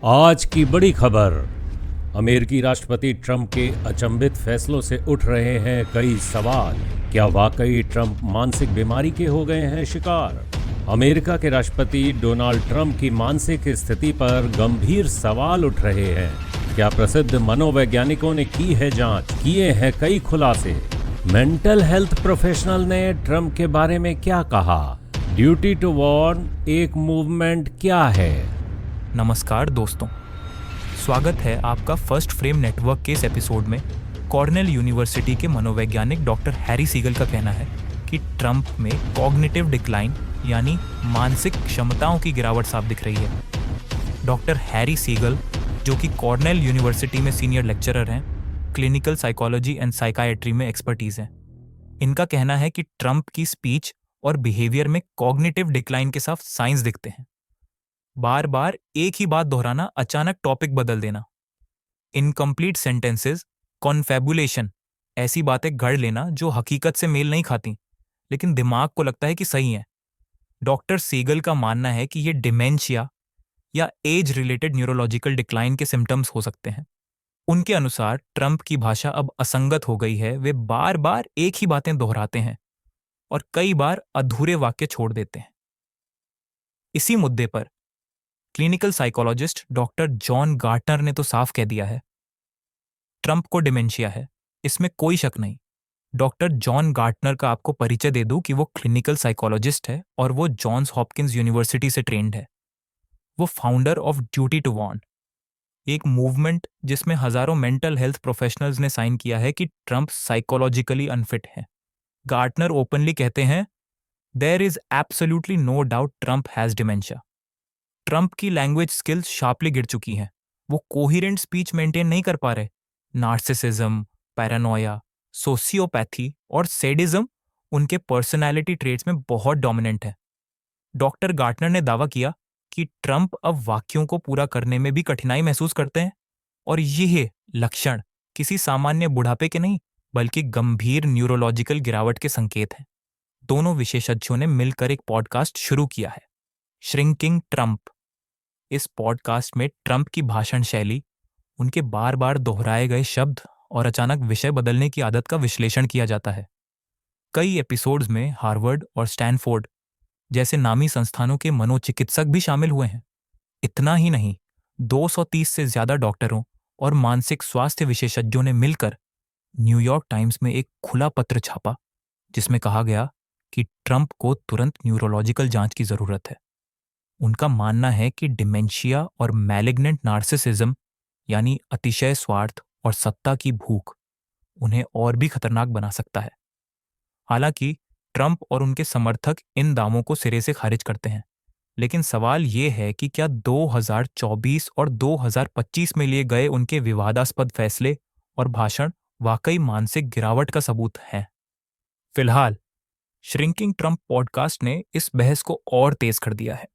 आज की बड़ी खबर। अमेरिकी राष्ट्रपति ट्रंप के अचंभित फैसलों से उठ रहे हैं कई सवाल। क्या वाकई ट्रंप मानसिक बीमारी के हो गए हैं शिकार? अमेरिका के राष्ट्रपति डोनाल्ड ट्रंप की मानसिक स्थिति पर गंभीर सवाल उठ रहे हैं। क्या प्रसिद्ध मनोवैज्ञानिकों ने की है जांच, किए हैं कई खुलासे? मेंटल हेल्थ प्रोफेशनल ने ट्रंप के बारे में क्या कहा? ड्यूटी टू वार्न एक मूवमेंट क्या है? नमस्कार दोस्तों, स्वागत है आपका फर्स्ट फ्रेम नेटवर्क के इस एपिसोड में। कॉर्नेल यूनिवर्सिटी के मनोवैज्ञानिक डॉक्टर हैरी सीगल का कहना है कि ट्रंप में कॉग्निटिव डिक्लाइन यानी मानसिक क्षमताओं की गिरावट साफ दिख रही है। डॉक्टर हैरी सीगल, जो कि कॉर्नेल यूनिवर्सिटी में सीनियर लेक्चरर हैं, क्लिनिकल साइकोलॉजी एंड साइकाइट्री में एक्सपर्टीज हैं, इनका कहना है कि ट्रंप की स्पीच और बिहेवियर में कॉग्निटिव डिक्लाइन के साथ साइंस दिखते हैं। बार बार एक ही बात दोहराना, अचानक टॉपिक बदल देना, इनकम्प्लीट सेंटेंसेस, कॉन्फेबुलेशन, ऐसी बातें गढ़ लेना जो हकीकत से मेल नहीं खाती लेकिन दिमाग को लगता है कि सही है। डॉक्टर सीगल का मानना है कि ये डिमेंशिया या एज रिलेटेड न्यूरोलॉजिकल डिक्लाइन के सिम्टम्स हो सकते हैं। उनके अनुसार ट्रंप की भाषा अब असंगत हो गई है। वे बार बार एक ही बातें दोहराते हैं और कई बार अधूरे वाक्य छोड़ देते हैं। इसी मुद्दे पर clinical psychologist doctor John Gartner ने तो साफ कह दिया है, ट्रंप को डिमेंशिया है, इसमें कोई शक नहीं। डॉक्टर जॉन गार्टनर का आपको परिचय दे दूं कि वो क्लिनिकल साइकोलॉजिस्ट है और वो जॉन्स हॉपकिंस यूनिवर्सिटी से ट्रेंड है। वो founder of duty to warn, एक मूवमेंट जिसमें हजारों मेंटल हेल्थ प्रोफेशनल्स ने साइन किया है कि ट्रंप साइकोलॉजिकली अनफिट है। गार्टनर ओपनली कहते हैं, there is absolutely no doubt Trump has dementia. Trump की लैंग्वेज स्किल्स शार्पली गिर चुकी हैं। वो कोहिरेंट स्पीच मेंटेन नहीं कर पा रहे। नार्सिसिज्म, पैरानोया, सोशियोपैथी और सैडिज्म उनके पर्सनालिटी ट्रेट्स में बहुत डोमिनेंट है। डॉक्टर गार्टनर ने दावा किया कि ट्रंप अब वाक्यों को पूरा करने में भी कठिनाई महसूस करते हैं और यह लक्षण किसी सामान्य बुढ़ापे के नहीं बल्कि गंभीर न्यूरोलॉजिकल गिरावट के संकेत हैं। दोनों विशेषज्ञों ने मिलकर एक पॉडकास्ट शुरू किया है, श्रिंकिंग ट्रंप। इस पॉडकास्ट में ट्रंप की भाषण शैली, उनके बार बार दोहराए गए शब्द और अचानक विषय बदलने की आदत का विश्लेषण किया जाता है। कई एपिसोड्स में हार्वर्ड और स्टैनफोर्ड जैसे नामी संस्थानों के मनोचिकित्सक भी शामिल हुए हैं। इतना ही नहीं, 230 से ज्यादा डॉक्टरों और मानसिक स्वास्थ्य विशेषज्ञों ने मिलकर न्यूयॉर्क टाइम्स में एक खुला पत्र छापा जिसमें कहा गया कि ट्रंप को तुरंत न्यूरोलॉजिकल जांच की जरूरत है। उनका मानना है कि डिमेंशिया और मैलिग्नेंट नार्सिसिज्म यानी अतिशय स्वार्थ और सत्ता की भूख उन्हें और भी खतरनाक बना सकता है। हालांकि ट्रंप और उनके समर्थक इन दावों को सिरे से खारिज करते हैं, लेकिन सवाल यह है कि क्या 2024 और 2025 में लिए गए उनके विवादास्पद फैसले और भाषण वाकई मानसिक गिरावट का सबूत हैं? फिलहाल श्रिंकिंग ट्रंप पॉडकास्ट ने इस बहस को और तेज कर दिया है।